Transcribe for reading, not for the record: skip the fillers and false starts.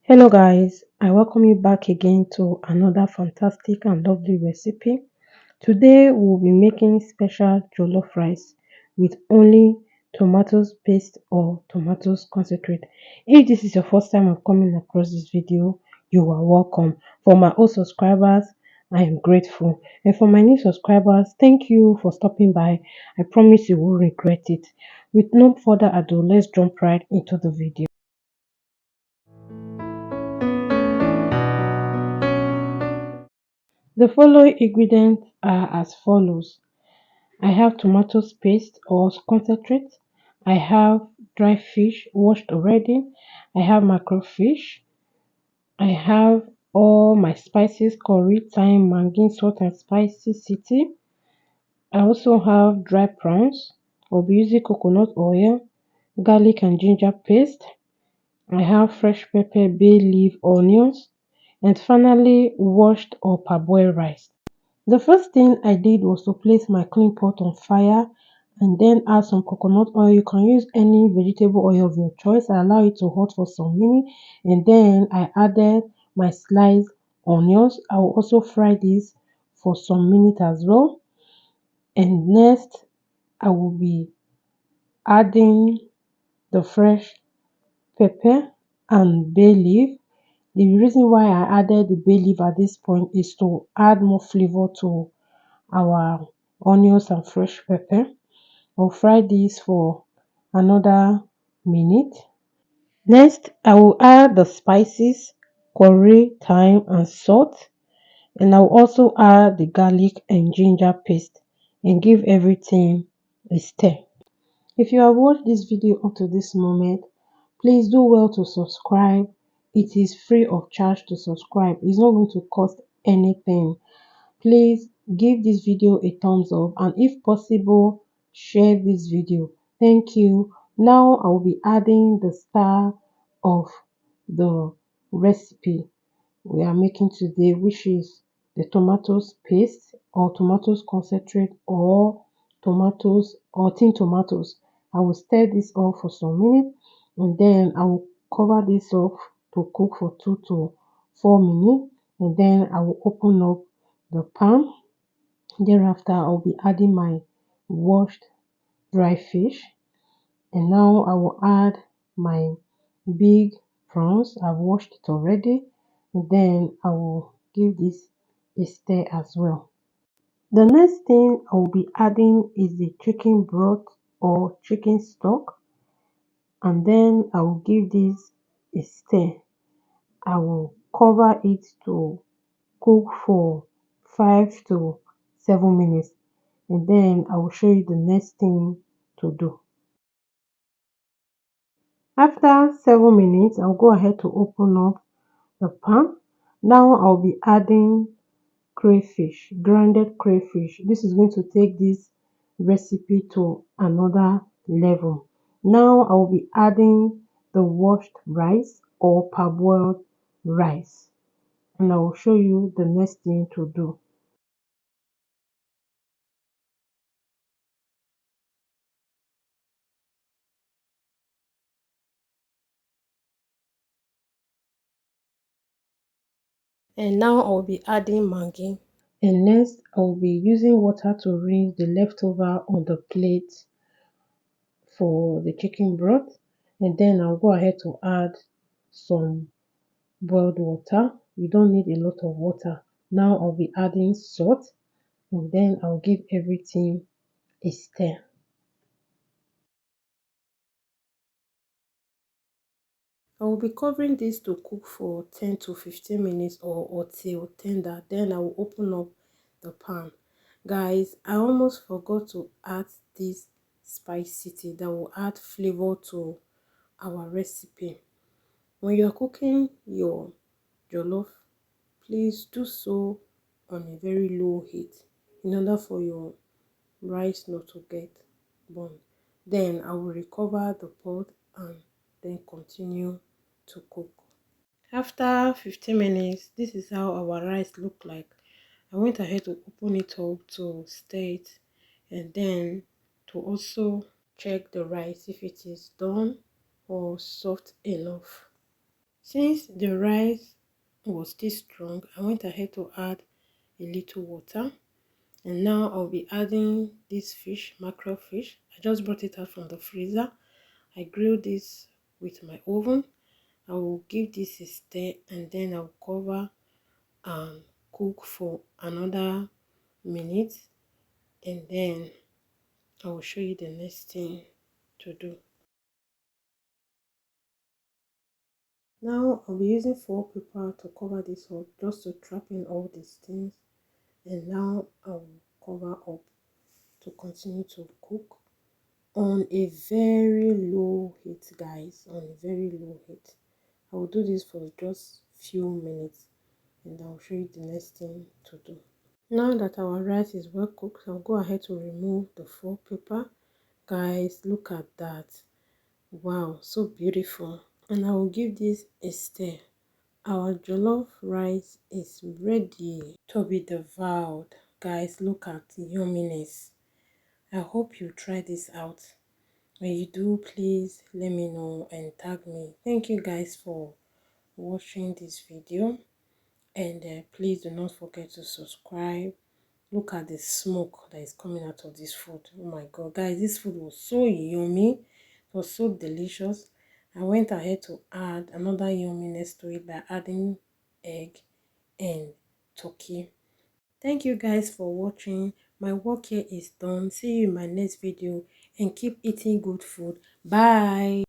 Hello guys, I welcome you back again to another fantastic and lovely recipe. Today we'll be making special jollof rice with only tomatoes paste or tomatoes concentrate. If this is your first time of coming across this video, you are welcome. For my old subscribers, I am grateful. And for my new subscribers, thank you for stopping by. I promise you won't regret it. With no further ado, let's jump right into the video. The following ingredients are as follows. I have tomato paste or concentrate. I have dry fish washed already. I have macro fish. I have all my spices, curry, thyme, mangan, salt and spicy city. I also have dry prawns. I'll be using coconut oil, garlic and ginger paste. I have fresh pepper, bay leaf, onions, and finally washed or parboiled rice. The first thing I did was to place my clean pot on fire and then add some coconut oil. You can use any vegetable oil of your choice. I allow it to hot for some minutes and then I added my sliced onions. I will also fry this for some minutes as well. And next, I will be adding the fresh pepper and bay leaf. The reason why I added the bay leaf at this point is to add more flavor to our onions and fresh pepper. I'll fry this for another minute. Next, I will add the spices, curry, thyme, and salt. And I'll also add the garlic and ginger paste and give everything a stir. If you have watched this video up to this moment, please do well to subscribe. It is free of charge to subscribe. It's not going to cost anything. Please give this video a thumbs up and if possible share this video. Thank you. Now I will be adding the star of the recipe we are making today, which is the tomatoes paste or tomatoes concentrate or tomatoes or tin tomatoes. I will stir this up for some minutes and then I will cover this up to cook for 2 to 4 minutes and then I will open up the pan. Thereafter, I'll be adding my washed dry fish and now I will add my big prawns. I've washed it already and then I will give this a stir as well. The next thing I will be adding is the chicken broth or chicken stock and then I will give this a stir. I will cover it to cook for 5 to 7 minutes and then I will show you the next thing to do. After 7 minutes, I'll go ahead to open up the pan. Now I'll be adding crayfish, grounded crayfish. This is going to take this recipe to another level. Now I will be adding the washed rice or parboiled rice and I will show you the next thing to do. And now I'll be adding Maggi. And next I'll be using water to rinse the leftover on the plate for the chicken broth. And then I'll go ahead to add some boiled water. You don't need a lot of water. Now I'll be adding salt and then I'll give everything a stir. I will be covering this to cook for 10 to 15 minutes or till tender. Then I will open up the pan. Guys, I almost forgot to add this spicity that will add flavor to our recipe. When you're cooking your jollof, please do so on a very low heat in order for your rice not to get burned. Then I will recover the pot and then continue to cook. After 15 minutes, this is how our rice look like. I went ahead to open it up to stir it and then to also check the rice if it is done or soft enough. Since the rice was still strong, I went ahead to add a little water. And now I'll be adding this fish, mackerel fish. I just brought it out from the freezer. I grilled this with my oven. I will give this a stir and then I'll cover and cook for another minute, and then I will show you the next thing to do. Now I'll be using foil paper to cover this up just to trap in all these things, and now I'll cover up to continue to cook on a very low heat, guys, on a very low heat. I will do this for just few minutes and I'll show you the next thing to do. Now that our rice is well cooked, I'll go ahead to remove the foil paper. Guys, look at that. Wow, so beautiful. And I will give this a stir. Our jollof rice is ready to be devoured. Guys, look at the yumminess. I hope you try this out. When you do, please let me know and tag me. Thank you guys for watching this video, and please do not forget to subscribe. Look at the smoke that is coming out of this food. Oh my god, guys, this food was so yummy. It was so delicious. I went ahead to add another yumminess to it by adding egg and turkey. Thank you guys for watching. My work here is done. See you in my next video and keep eating good food. Bye.